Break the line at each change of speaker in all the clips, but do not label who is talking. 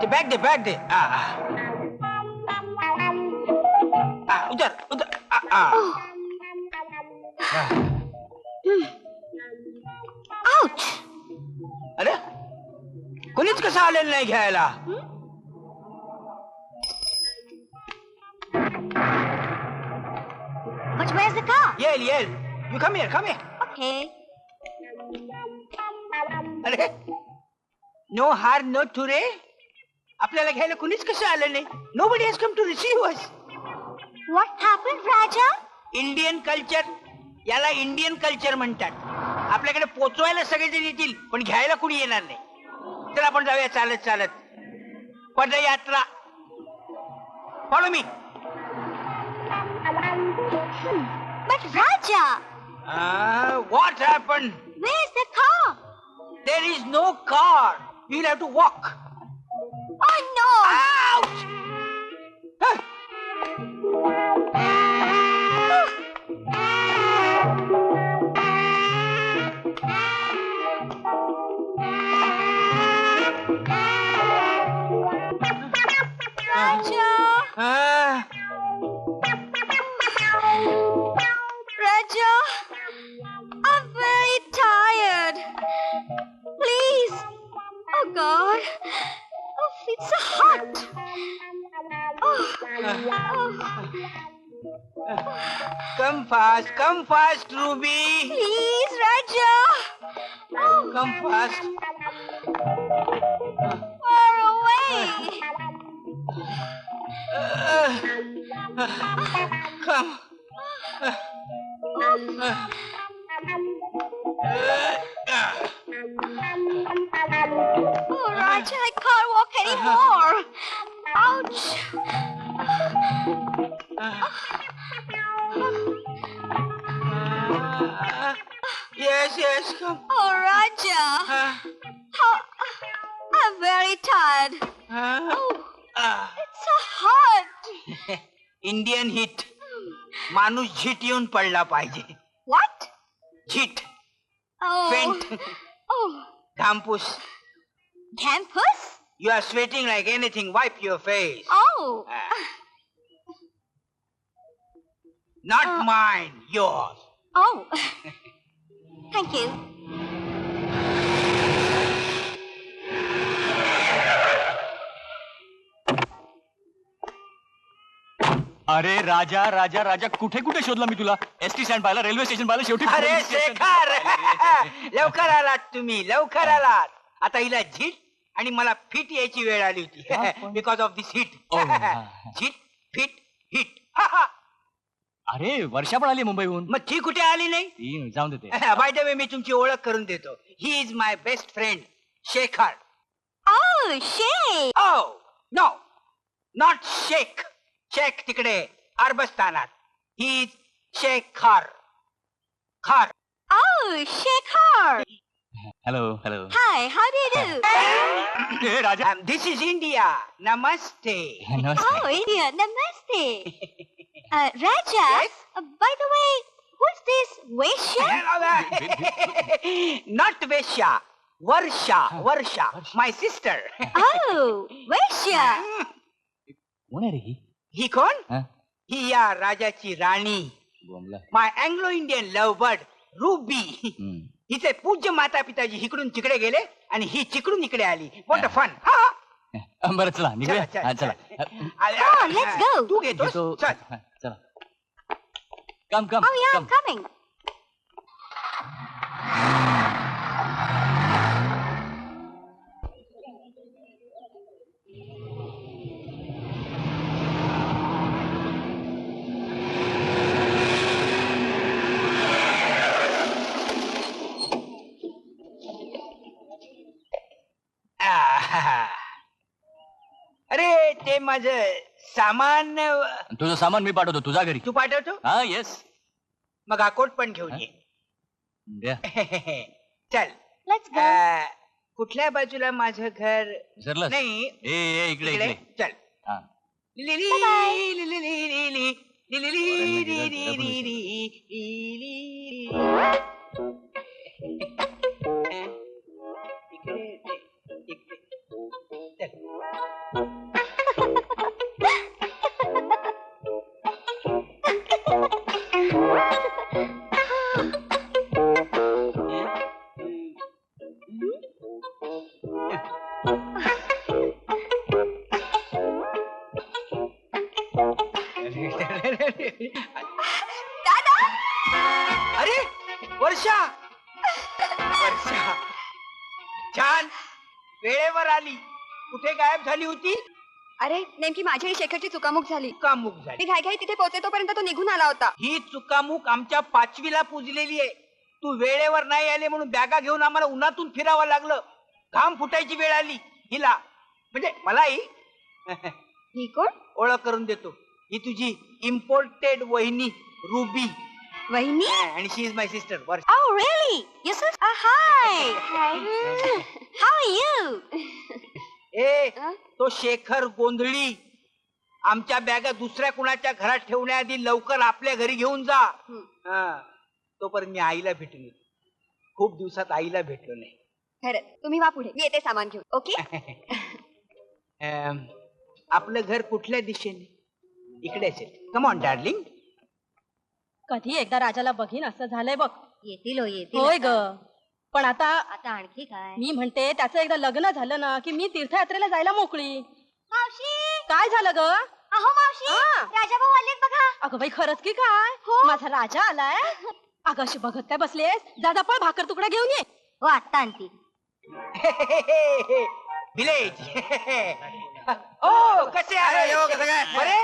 ते बॅग दे बॅग दे. उधर उधर. अरे कोणीच कसं आलेलं नाही घ्यायला.
But where's the car?
येईल. You come here.
Okay.
अरे नो हार नो टुरे. आपल्याला घ्यायला कुणीच कसं आलं नाही. Nobody has come to receive us.
What happened, Raja?
Indian culture, याला इंडियन कल्चर म्हणतात. आपल्याकडे पोचवायला सगळेजण येतील पण घ्यायला कुणी येणार नाही. तर आपण जाऊया चालत पदयात्रा. Follow me.
But Raja,
What happened?
where's the car?
There is no car. You'll have to walk.
Oh no!
Ouch! Huh.
Raja! Raja, I'm very tired. Please. Oh God. Oh, it's so hot.
Come fast, Ruby.
Please, Raja. Oh,
Come fast.
far away.
Come.
Oh, Raja, I can't walk anymore. Ouch.
Yes, come.
Oh, Raja. I'm very tired. It's so hot.
Indian hit. माणूस झीट येऊन पडला पाहिजे.
What?
Jheet.
Oh.
Faint.
Oh.
घामपूस.
Campus?
You are sweating like anything. Wipe your face.
Oh.
Not mine, yours.
Oh. Thank you.
अरे राजा राजा राजा कुठे कुठे शोधला मी तुला. ST stand पाहिला, रेल्वे स्टेशन पाहिलं, शेवटी
अरे
पोलीस स्टेशन.
शेखर. लवकर आलात तुम्ही, लवकर आलात. आता हिला झीट आणि मला फिट यायची वेळ आली होती. Because of this hit. Jheet fit hit.
अरे वर्षा पण आली मुंबईहून.
मग ती कुठे आली नाही.
ती जाऊन देते.
बाय द वे मी तुमची ओळख करून देतो. He is my best friend Shekhar.
Oh, Shay.
Oh, no, not sheikh. शेख तिकडे अरबस्तानात. He is Shekhar. खर.
Oh, Shekhar.
Hello hello.
Hi, how do you do?
Raja.
This is India. Namaste.
Namaste.
Oh, India, namaste. Raja,
Yes?
by the way, who's this Vaishya?
Not Vesha. Varsha. My sister.
Oh, Vaishya.
कोण आहे रे ही?
ही कोण.
हा?
ही या राजाची राणी.
बोंबला.
My Anglo Indian love bird Ruby.
Hmm.
हिचे पूज्य माता पिताजी इकडून तिकडे गेले आणि ही तिकडून इकडे आली. What a fun.
बरं चला निघूया.
चला,
हा,
चला,
चला.
Oh, let's go.
तू घेतोस.
येतो.
चल.
हा, चला. कम कम
Oh, yeah,
come.
I'm coming.
अरे ते माझं सामान
तुझं सामान मी पाठवतो तुझ्या घरी.
तू पाठवतो.
हा येस.
मग हा कोट पण घेऊन ये.
द्या.
चल.
Let's go.
कुठल्या बाजूला माझं घर.
विसरलास?
नाही
ए इकडे
इकडे.
इकडे.
चल.
हा.
Lily,
Bye-bye.
Lily, Lily, Lily, Lily, Lily, Lily, Lily, Lily. Varsha Varsha छान वेळेवर आली. कुठे गायब झाली होती?
अरे नेमकी माझी आणि शेखरची चुकामुक झाली.
चुकामुक झाली.
मी घाई तिथे पोहोचे तोपर्यंत तो निघून आला होता.
ही चुकामुक आमच्या 5वीला पुजलेली आहे. तू वेळेवर नाही आले म्हणून बॅगा घेऊन आम्हाला उन्हातून फिरावं लागलं. घाम फुटायची वेळ आली हिला, म्हणजे मलाही.
ही कोण?
ओळख करून देतो. ही तुझी इम्पोर्टेड वहिनी रुबी,
वहिनी?
आणि she is my sister Varsha.
Oh really? Yes sir. Hi. Hi. How are you?
ए तो शेखर गोंधळी आमच्या बॅगा दुसऱ्या कुणाच्या घरात ठेवण्याआधी लवकर आपल्या घरी घेऊन जा. तोपर्यंत मी आईला भेटून येतो. खूप दिवसात आईला भेटलो नाही.
खरं तुम्ही वा पुढे, मी येते सामान घेऊन. ओके.
आपलं घर कुठल्या दिशेने? इकडे असेल. Come on darling.
कधी एकदा राजाला बघीन असं झालंय बघ.
येतील हो येतील.
होय ग, पण आता
आता आणखी काय?
मी म्हणते त्याचं एकदा लग्न झालं ना की मी तीर्थयात्रेला जायला मोकळी.
मावशी.
काय झालं ग?
अहो मावशी,
हा.
राजा भाऊ आलेत बघा.
अगं बाई खरंच की काय?
हो.
माझा राजा आलाय. अगं अशी बघत काय बसलेस? जा जा पळ भाकर तुकडा घेऊन ये.
हो आत्ता आणतील.
विलेज. ओ कसे आहे? बरे?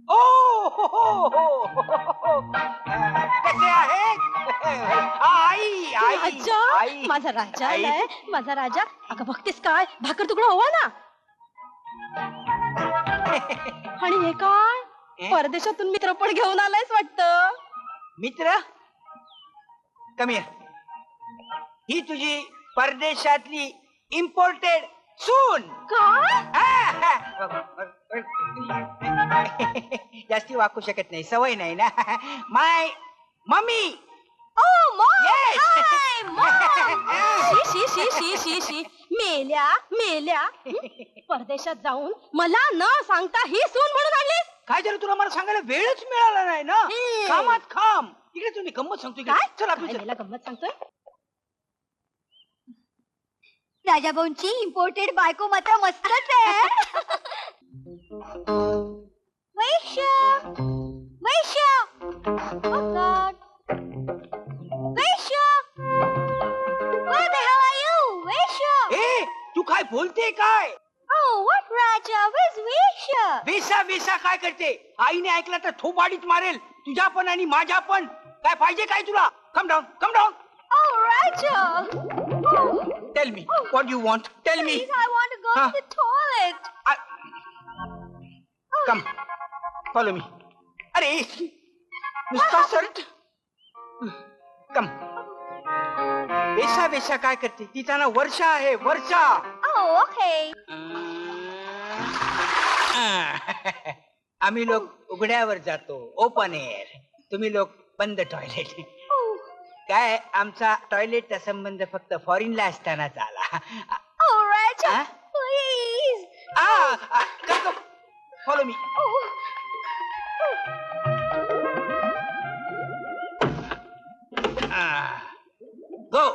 ओ हो, हो, हो. कसे आहे? आई आई
राजा,
आई.
माझा राजा
आई.
आलाय. माझा राजा. अगं बघतेस काय? भाकर तुकडा हवा ना. आणि हे काय? परदेशातून मित्र पण घेऊन आलायस वाटतं.
मित्र कमी. ही तुझी परदेशातली इम्पोर्टेड सून.
काय?
जास्ती वाकू शकत नाही, सवय नाही ना. My mummy.
Oh mom.
Yes.
Hi mom. शी शी शी शी शी शी. मेल्या मेल्या. परदेशात जाऊन मला न सांगता ही सून म्हणून आणलीस.
काय झालं तुला? मला सांगायला वेळच मिळाला नाही ना. कामात काम. इकडे तुम्ही गंमत सांगतोय का?
काय?
चल
काय
आपली
मेला गंमत सांगतोय.
राजा भाऊंची इम्पोर्टेड बायको मात्र मस्तच आहे. वैश्य वैश्य. Oh God. Vysya. Where the hell are you? वैश्य.
ए तू काय बोलते काय?
Oh what Raja? Where's Vaishya?
विसा विसा काय करते? आईने ऐकलं तर थोबाडीत मारेल. तुझ्या पण आणि माझ्या पण. काय पाहिजे काय तुला? Come down come down.
Oh Raja. Oh.
Tell me what you want. Tell me.
Please, I want to go
Huh?
to the toilet.
Come follow me. अरे नुसता सर्ट. कम. बेसा बेसा काय करते? तिचा ना वर्षा आहे. वर्षा.
Oh, okay.
आम्ही लोक उघड्यावर जातो, ओपन एअर. तुम्ही लोक बंद टॉयलेट.
Oh,
काय आमचा टॉयलेटचा संबंध फक्त फॉरेनला असतानाच आला.
oh, Raja,
Huh?
please.
Come follow me.
Oh.
Go.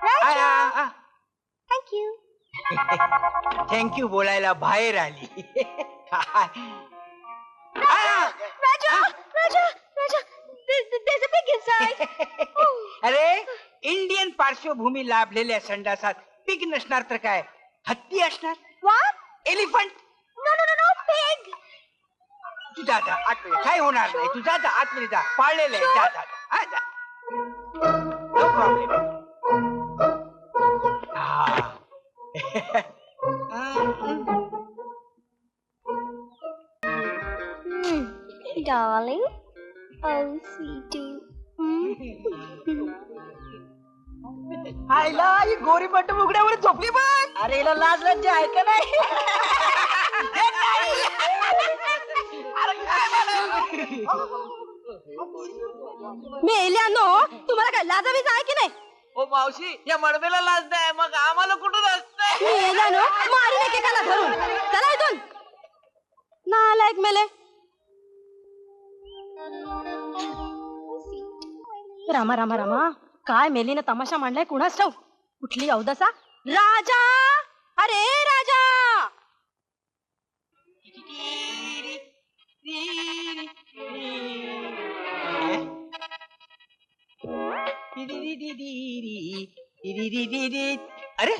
Raja, thank you.
Thank you बोलायला बाहेर आली.
Raja, Raja, there's a pig inside. Oh.
अरे इंडियन पार्श्वभूमी लाभलेल्या संडासात पिग नसणार तर काय? हत्ती असणार.
What?
एलिफंट.
No, pig.
तू जा जा आतमध्ये. काय होणार नाही. तू जा जा आतमध्ये जा. पाळलेलं आहे. जा जा जा. हा, जा. No problem.
Darling. Oh, sweetie.
आईला ही गोरी बट्ट उघड्यावर झोपली बघ. अरे हिला लाज लज्जा आहे का नाही? मेल्यानो तुम्हाला काय लाजा बीज आहे की नाही?
ओ मावशी या मडबेला लाज नाही मग आम्हाला कुठून असतंय?
मेल्यानो मारून एकेकाला धरून. चला इथून. नालायक मेले. रामा रामा रामा. काय मेलीनं तमाशा मांडलाय कुणास ठाऊक. कुठली अवदसा. राजा. अरे राजा.
री री री री. अरे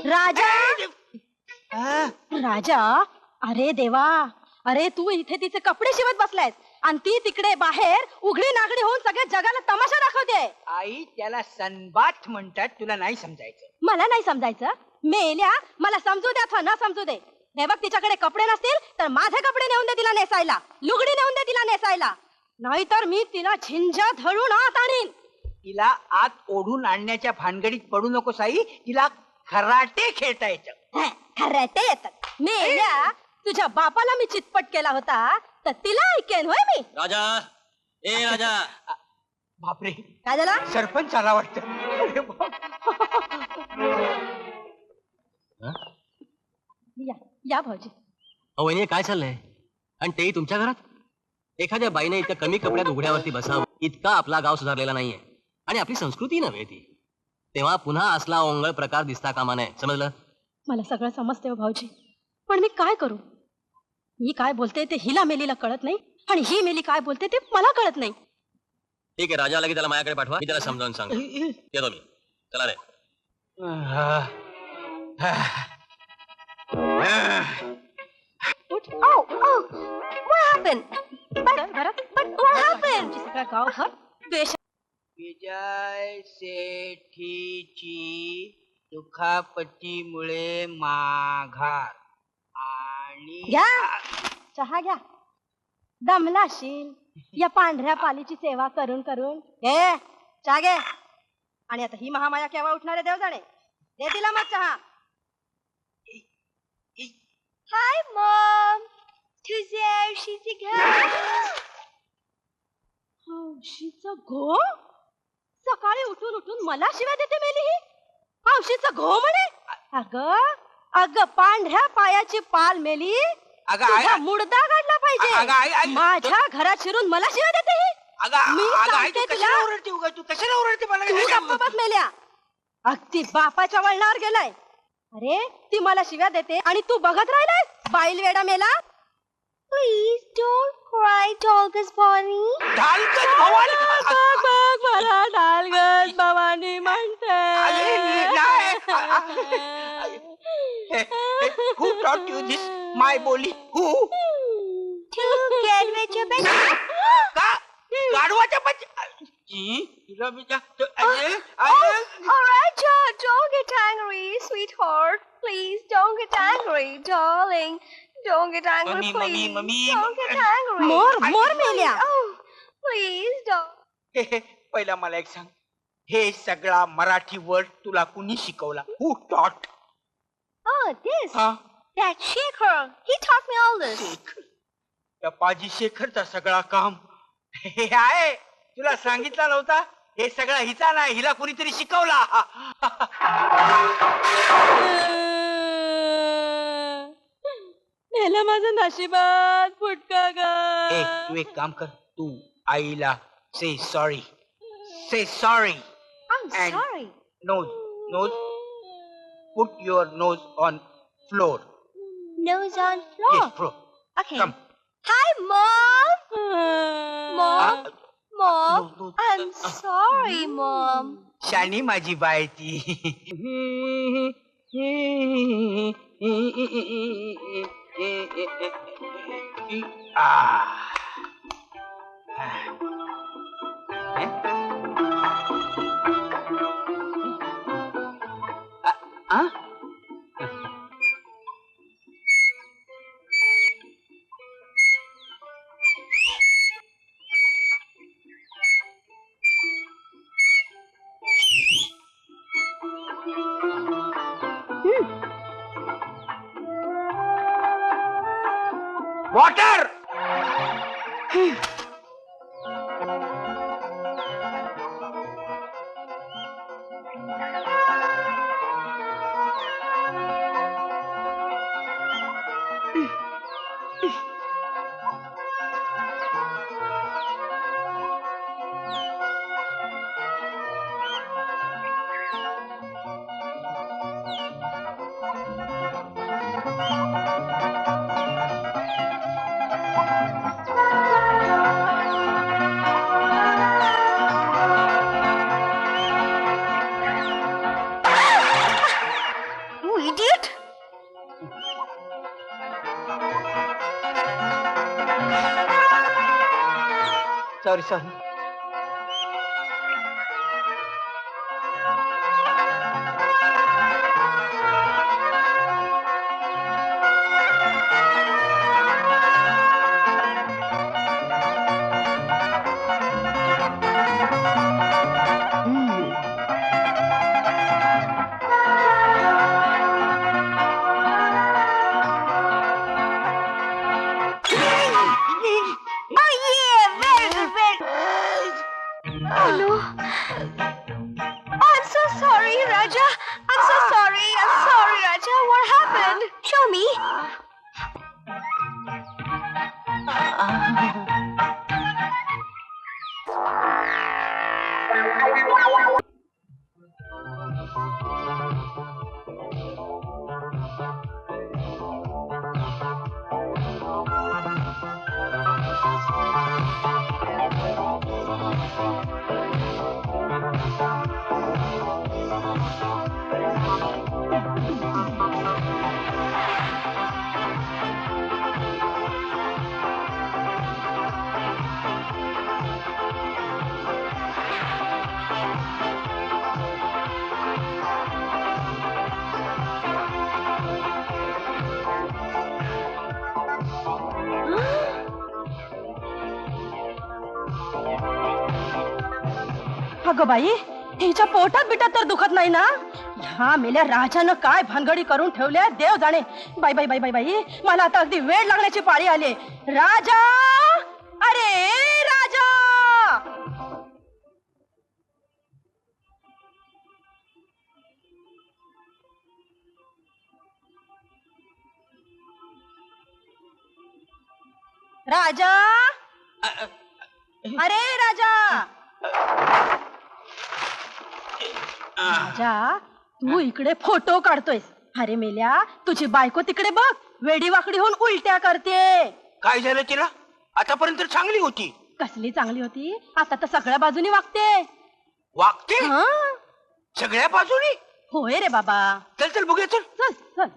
राजा
हा,
राजा, अरे देवा, अरे तू इथे तिचे कपडे शिवत बसलायस आणि ती तिकडे बाहेर उघडी नागडी होऊन सगळ्या जगाला तमाशा दाखवते.
आई त्याला सनबाथ म्हणतात, तुला नाही समजायचं.
मला नाही समजायचं. मेल्या, मला समजू द्या अथवा न समजू दे. हे बघ, तिच्याकडे कपडे नसतील तर माझे कपडे नेऊन दे तिला नेसायला, लुगडी नेऊन दे तिला नेसायला, नाहीतर मी तिला झिंजा धरून आत आणीन.
तिला आत ओढून आणण्याच्या भानगडीत पडू नकोस आई. तिला कराटे खेळता येतं.
खरं येतात. मेल्या, तुझ्या बापाला मी चितपट केला होता तर तिला ऐकेन होय मी.
राजा, ए राजा.
बापरे,
काय झाला?
सरपंच आला वाटतं. अरे बाप.
या या भाऊजी.
वहिनी काय चाललंय? आणि तेही तुमच्या घरात? एखाद्या बाईने इतक्या कमी कपड्यात उघड्यावरती बसावं इतका आपला गाव सुधारलेला नाहीये आणि आपली संस्कृती नव्हे ती. तेव्हा पुन्हा असला ओंगळ प्रकार दिसता कामा नये, समजलं?
मला सगळं समजते हो भाऊजी, पण मी काय करू? मी काय बोलते ते हिला मेलीला कळत नाही आणि ही मेली काय बोलते ते मला कळत नाही.
ठीक आहे, राजा आला की त्याला माझ्याकडे पाठवा, मी त्याला समजावून सांगतो. येतो मी. चला रे.
What happened? What happened?
सगळं गाव घर द्वेष.
विजय सेठीची दुखापतीमुळे माघार आणि
घ्या चहा घ्या. दमलाशील या पांढऱ्या पालीची सेवा करून करून. हे चहा घे. आणि आता ही महामाया केव्हा उठणारे देव जाणे. दे तिला मग चहा.
Hi, Mom. तुझे आळशीचे घर.
हौशीचं घो. सकाळी उठून उठून मला शिव्या देते मेली ही. हौशीचं घो म्हणे. अगं अगं, पांढऱ्या पायाची पाल मेली.
अगं
तुझा
आई,
मुडदा काढला पाहिजे.
अगं, आई,
माझ्या घरात शिरून मला शिव्या देते ही.
अगं
मी
अगं आई, तू
सांगते
कशाला
तुला.
ओरडते उगा? तू कशाला ओरडते मला?
तू गप्प बस मेल्या. अगदी बापाच्या वळणावर गेलाय. अरे ती मला शिव्या देते आणि तू बघत राहिलाय. बाईल वेडा मेला.
Please don't cry, Dolgus Bonnie.
ढालकत Bhavani.
बघ बघ, मला डालगत भवानी म्हणते.
अरे, नाही. Who taught you this? My बोली. Who?
To get with your best.
का? गाढवाच्या पच. तुला मी
All right, don't get angry, sweetheart. Please don't get angry, darling. Don't get angry,
Mummy,
please.
mummy.
Don't get angry.
मोर मोर मेल्या.
Oh, please don't.
पहिला मला एक सांग, हे सगळा मराठी वर्ड तुला कुणी शिकवला? Who taught?
Oh, this.
हा?
That Shekhar. He taught me all this.
Shekhar. त्या पाजी शेखरचा सगळा काम हे आहे. तुला सांगितलं नव्हता? हे सगळा हिचा नाही, हिला कुणीतरी शिकवला.
मेला माझं नशिबात फुटका
ए,
ग.
तू एक काम कर, तू आईला say sorry. Say sorry.
I'm
And-
sorry.
Nose. Put your nose on floor.
Nose on floor.
Yes, floor.
Okay.
Come.
Hi, Mom. Mom.
Ah,
Mom.
no.
I'm sorry, Mom.
शानी माझी बाय ती. आ. आ? Water. Sorry sorry.
Oh no. Oh, I'm so sorry, Raja. I'm so sorry. I'm sorry, Raja. What happened? Show me.
अगं बाई, हिच्या पोटात बिटात तर दुखत नाही ना? ह्या मेल्या राजानं काय भानगडी करून ठेवल्या देव जाणे. बाई बाई बाई बाई बाई, मला आता अगदी वेळ लागण्याची पाळी आली. राजा, अरे राजा. राजा, अरे राजा. राजा, तू इकडे फोटो काढतोयस. अरे मेल्या, तुझी बायको तिकडे बघ, वेडी वाकडी होऊन उलट्या करते.
काय झालं तिला? आतापर्यंत तर चांगली होती.
कसली चांगली होती, आता तर सगळ्या बाजूनी वागते.
वागते
हं?
सगळ्या बाजूनी?
होय रे बाबा.
चल चल बघूया चल.
चल चल.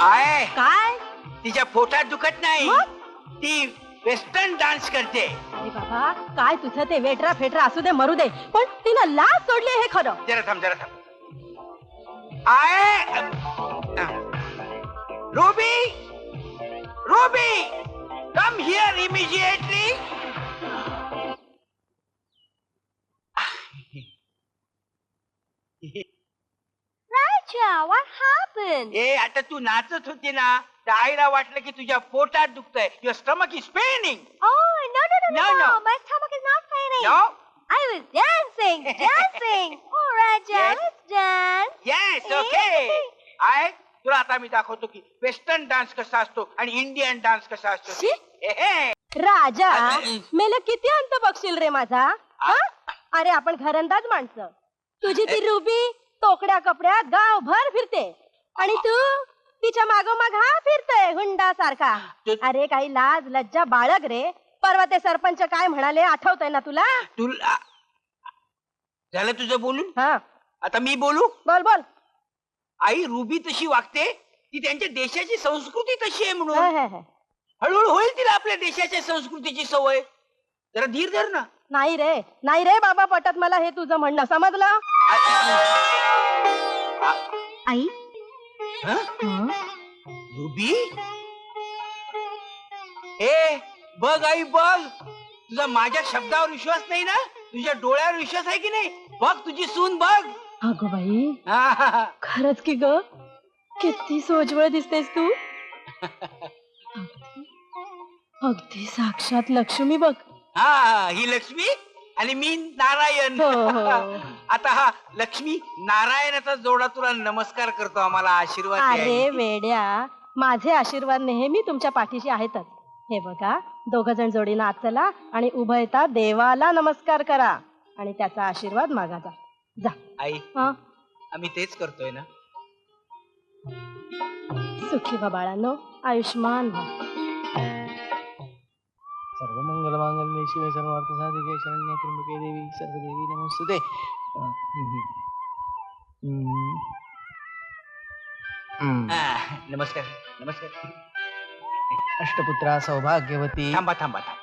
आय
काय?
तिच्या पोटात दुखत नाही.
मग?
ती वेस्टर्न डान्स करते.
अरे बाबा, काय तुझं ते वेटरा फेटरा असू दे मरू दे, पण तिनं लाज सोडली हे खरं.
जरा थांब जरा थांब. I Ruby, Ruby, come here immediately.
Raja, what happened?
ए आता तू नाचत होती ना, तर आईला वाटलं की तुझ्या पोटात दुखतंय. Your stomach is Penning.
Oh, no, no, no, no,
No,
no.
no.
My stomach is not paining.
No?
I was dancing, dancing. Oh, Raja,
Yes.
let's dance.
Yes okay. I तुला आता मी दाखवतो की वेस्टर्न डान्स कसा असतो आणि Indian dance कसा असतो.
शी.
एहे.
राजा,
अ-
मेले किती अंत बघशील रे माझा? हा? अरे आपण घरंदाज माणसं. तुझी ती रुबी तोकड्या कपड्यात गावभर फिरते आणि तू तिच्या मागोमाग हा फिरतोय हुंडा सारखा.
तू-
अरे काही लाज लज्जा बाळग रे. परवा ते सरपंच काय म्हणाले आठवतंय ना तुला?
तुला झालं तुझं बोलून?
हा,
आता मी बोलू.
बोल बोल.
आई रुबी तशी वागते, ती त्यांच्या देशाची संस्कृती तशी आहे
हा,
म्हणून.
हा, हा.
हळूहळू होईल तिला आपल्या देशाच्या संस्कृतीची सवय. जरा धीर धर ना.
नाही रे, नाही रे बाबा, पटत मला हे तुझं म्हणणं, समजलं?
आई,
हं? रुबी, ए बघ आई बघ, तुझा माझ्या शब्दावर विश्वास नाही ना? तुझ्या डोळ्यावर विश्वास आहे की नाही? बघ तुझी सून बघ.
अगो बाई,
हा.
खरंच की ग, किती सोजवळ दिसतेस तू. अगदी साक्षात लक्ष्मी बघ.
हा, ही लक्ष्मी आणि मी नारायण.
हो, हो.
आता हा लक्ष्मी नारायणाचा जोडा तुला नमस्कार करतो, आम्हाला आशीर्वाद द्या.
अरे वेड्या, माझे आशीर्वाद नेहमी तुमच्या पाठीशी आहेतच. हे बघा, दोघ जण जोडीनं आत चला आणि उभयता देवाला नमस्कार करा आणि त्याचा आशीर्वाद मागा जा. जा.
आई
हं?
आम्ही तेच करतोय ना.
सुखी व्हा बाळांनो, आयुष्मान व्हा.
सर्वमंगल मांगल्ये शिवे सर्वार्थ साधिके शरण्ये त्र्यंबके देवी सर्वदेवी नमोस्तुते.
नमस्कार नमस्कार.
अष्टपुत्रा सौभाग्यवती.
थांबा थांबा थांबा.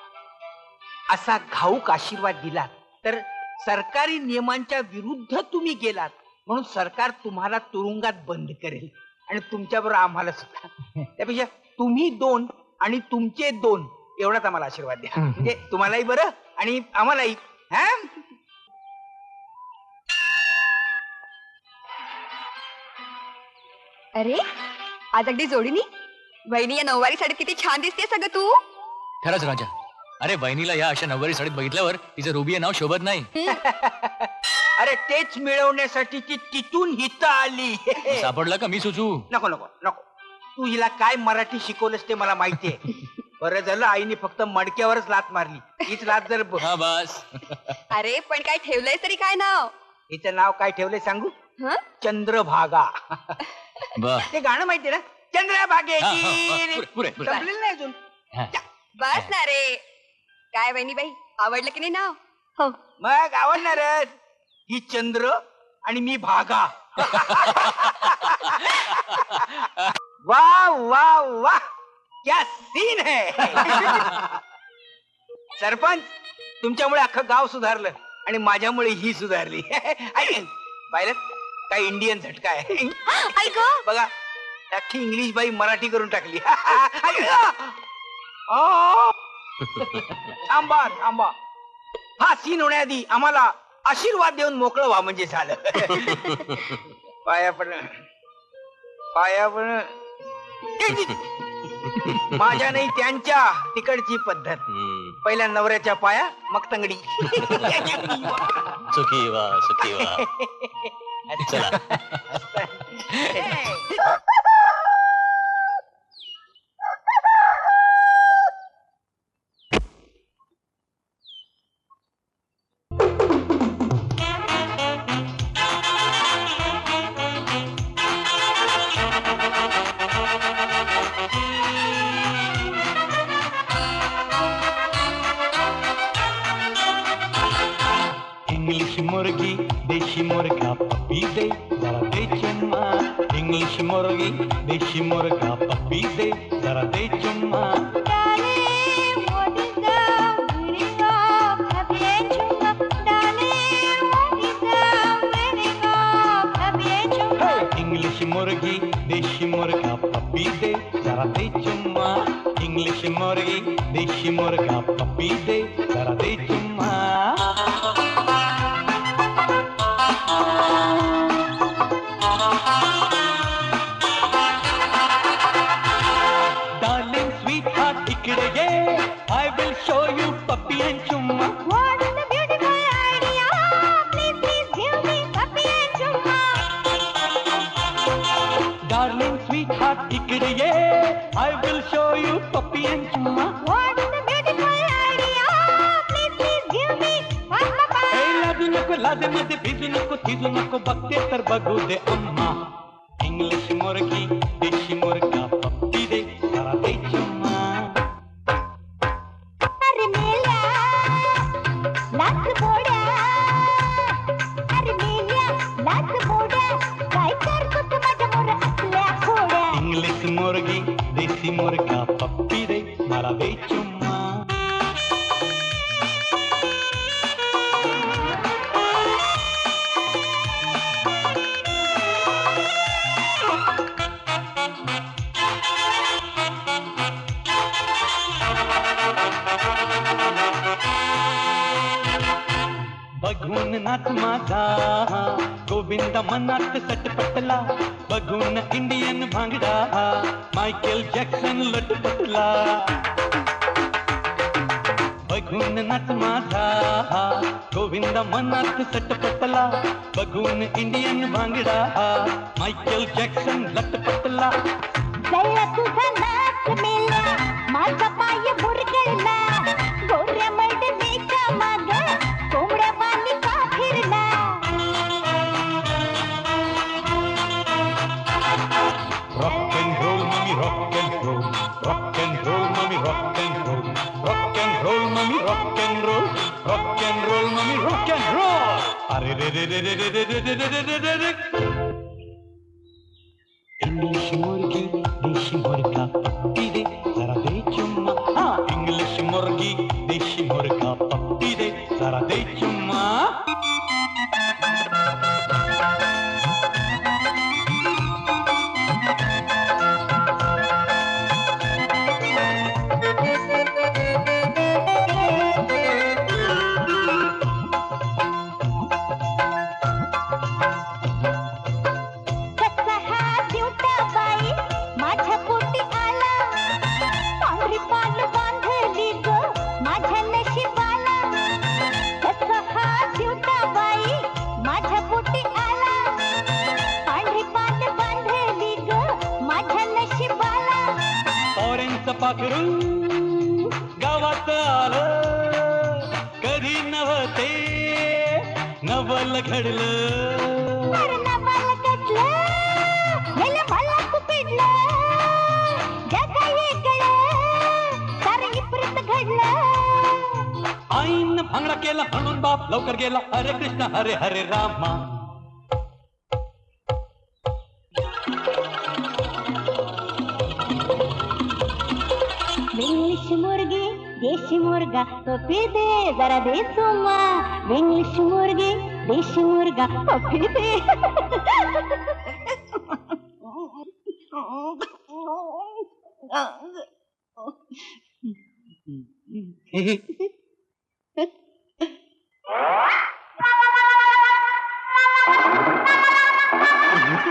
असा घाऊक आशीर्वाद दिलात तर सरकारी नियमांच्या विरुद्ध तुम्ही गेलात म्हणून सरकार तुम्हाला तुरुंगात बंद करेल आणि तुमच्याबरोबर आम्हाला सुद्धा. त्यापेक्षा तुम्ही 2 आणि तुमचे 2 एवढाच आम्हाला आशीर्वाद द्या. म्हणजे तुम्हालाही बरं आणि आम्हालाही. हा
अरे आज अगदी जोडीनी वहिनी या नऊवारी साडीत किती छान दिसते सगळं तू.
खरंच राजा. अरे बहिणीला या अशा नववारी साडीत बघितल्यावर तिचं रुबिया नाव शोभत नाही.
अरे तेच मिळवण्यासाठी ती तिथून हित आली.
सापडला का मी सुचू?
नको नको नको. तू हिला काय मराठी शिकवलंस ते मला माहितीये. बरं झालं आईने फक्त मडक्यावरच लात मारली. हीच लात जर
हा बस.
अरे पण काय ठेवलंय तरी काय नाव.
हिचं नाव काय ठेवलंय सांगू?
हं?
चंद्रभागा.
बर.
ते गाणं माहितीये ना, चंद्रभागे
हा, हा, हा. पुरे, पुरे.
संपलेलं नाही अजून.
हा.
बस ना रे. काय वहिनी बाई आवडलं की नाही नाव.
हो
मग आवडणारच. ही चंद्र आणि मी भागा. वा वा वा क्या सीन है. सरपंच तुमच्यामुळे अख्खं गाव सुधारलं आणि माझ्यामुळे ही सुधारली. पाहिलं काय इंडियन झटका आहे.
ऐक
बघा अख्खी इंग्लिश बाई मराठी करून टाकली. थांबा थांबा. हा सीन होण्याआधी आम्हाला आशीर्वाद देऊन मोकळं व्हा म्हणजे झालं. पाया पण माझ्या नाही त्यांच्या तिकडची पद्धत. पहिल्या नवऱ्याच्या पाया मग तंगडी.
सुखी वा सुखी वा. चला.
इंग्लिश मुर्गी देशी मुर्गा पप्पी दे जरा दे चुम्मा. इंग्लिश मुर्गी देशी मुर्गा पप्पी दे जरा दे चुम्मा. इंग्लिश मुर्गी देशी मुर्गा पप्पी दे जरा दे चुम्मा. इंग्लिश मुर्गी देशी मुर्गा पप्पी दे जरा दे चुम्मा. Darling, sweetheart, इकडे ये. I will show you puppy and chumma.
What a beautiful idea. Please, please give me puppy and chumma.
Darling, sweetheart, इकडे ये. I will show you puppy and chumma.
What a beautiful idea. Please, please give me puppy.
ए लाजू नको लाजेमध्ये भिजू नको थिजू नको बघते तर बघू दे अम्मा. English मुर्गी देशी मुर्गा पप्पी दे जरा दे चुम्मा.
अरे मेल्या लाच बोड्या. अरे मेल्या लाच बोड्या. काय करतो तू माझ्या मोर असल्या खोड्या.
इंग्लिश मुर्गी देशी मुर्गा पप्पी दे मला दे चुम्मा. बघून नाच माझा गोविंद मनात सटपटला. बघून इंडियन भांगडा मायकेल जॅक्सन लटपटला. बघून नाच माझा गोविंद मनात सटपटला. बघून इंडियन भांगडा मायकेल जॅक्सन लटपटला.
जळला तुझा नाच मेल्या. माझा पाय बुरगळला. गोऱ्या मैडमेच्या माग कोंबड्या वाली का फिरला.
Rock and roll, mommy, rock and roll. Rock and roll, mommy, rock and roll. Rock and roll, mommy, rock and roll. Rock and roll, mommy, rock and roll. अरे रे रे रे रे रे रे रे रे रे रे रे. इंग्लिश मुर्गी देशी मुर्गा पप्पी दे जरा दे चुम्मा हाँ इंग्लिश मुर्गी देशी मुर्गा पप्पी दे जरा दे चुम्मा
कसा हा दिवटा बाई माझ्या पोटी आला पांढरी पान बांधली ग माझ्या नशिबाला कसा हा दिवटा बाई माझ्या पोटी आला पांढरी पान बांधली ग माझ्या नशिबाला
ऑरेंजचं पाखरू गावात आलं कधी नव्हते नवल घडलं
नवाला कटलं गेलं मला कुपिडलं जग वेगळं सारं विपरीत घडलं
आईन भांगडा केला म्हणून बाप लवकर गेला हरे कृष्ण हरे हरे रामा
इंग्लिश मुर्गी देशी मुर्गा पप्पी दे जरा दे चुम्मा इंग्लिश मुर्गी देशी मुर्गा पप्पी दे